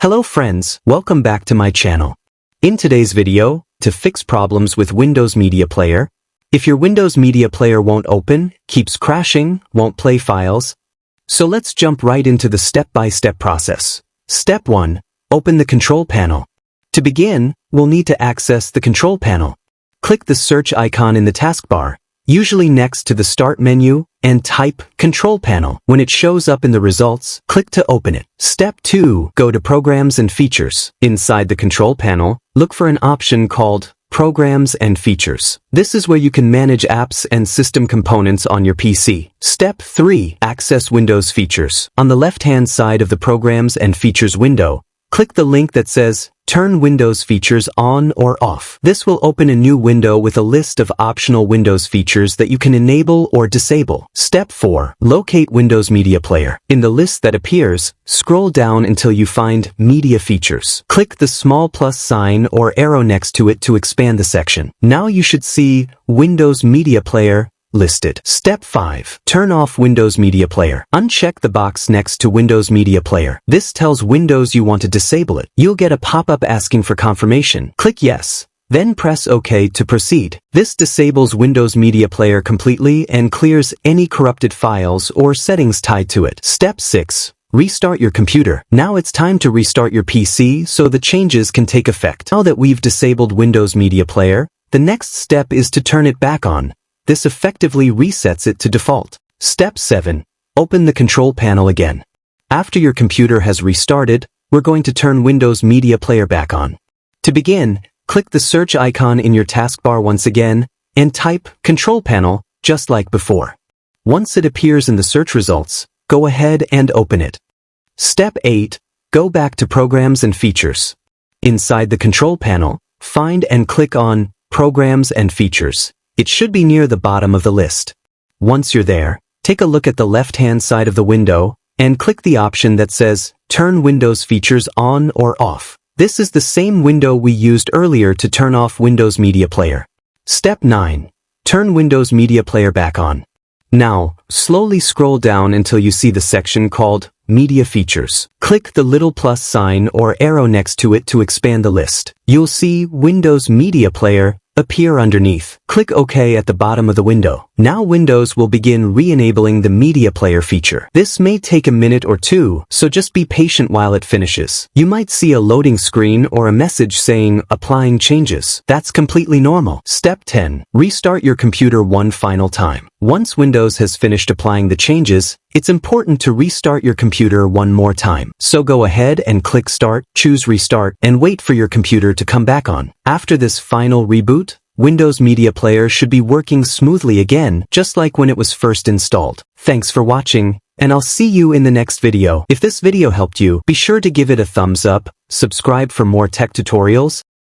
Hello friends, welcome back to my channel. In today's video, to fix problems with Windows Media Player, if your Windows Media Player won't open, keeps crashing, won't play files. So let's jump right into the step-by-step process. Step 1. Open the control panel. To begin, we'll need to access the control panel. Click the search icon in the taskbar, usually next to the Start menu, and type Control Panel. When it shows up in the results, click to open it. Step 2. Go to Programs and Features. Inside the Control Panel, look for an option called Programs and Features. This is where you can manage apps and system components on your PC. Step 3. Access Windows Features. On the left-hand side of the Programs and Features window, click the link that says Turn Windows Features on or off. This will open a new window with a list of optional Windows features that you can enable or disable. Step 4. Locate Windows Media Player. In the list that appears, scroll down until you find Media Features. Click the small plus sign or arrow next to it to expand the section. Now you should see Windows Media Player listed. Step 5. Turn off Windows Media Player. Uncheck the box next to Windows Media Player. This tells Windows you want to disable it. You'll get a pop-up asking for confirmation. Click Yes. Then press OK to proceed. This disables Windows Media Player completely and clears any corrupted files or settings tied to it. Step 6. Restart your computer. Now it's time to restart your PC so the changes can take effect. Now that we've disabled Windows Media Player, the next step is to turn it back on. This effectively resets it to default. Step 7. Open the control panel again. After your computer has restarted, we're going to turn Windows Media Player back on. To begin, click the search icon in your taskbar once again and type Control Panel just like before. Once it appears in the search results, go ahead and open it. Step 8. Go back to Programs and Features. Inside the control panel, find and click on Programs and Features. It should be near the bottom of the list. Once you're there, take a look at the left-hand side of the window and click the option that says Turn Windows Features on or off. This is the same window we used earlier to turn off Windows Media Player. Step 9. Turn Windows Media Player back on. Now, slowly scroll down until you see the section called Media Features. Click the little plus sign or arrow next to it to expand the list. You'll see Windows Media Player appear underneath. Click OK at the bottom of the window. Now Windows will begin re-enabling the Media Player feature. This may take a minute or two, so just be patient while it finishes. You might see a loading screen or a message saying Applying Changes. That's completely normal. Step 10. Restart your computer one final time. Once Windows has finished applying the changes, it's important to restart your computer one more time. So go ahead and click Start, choose Restart, and wait for your computer to come back on. After this final reboot, Windows Media Player should be working smoothly again, just like when it was first installed. Thanks for watching, and I'll see you in the next video. If this video helped you, be sure to give it a thumbs up, subscribe for more tech tutorials,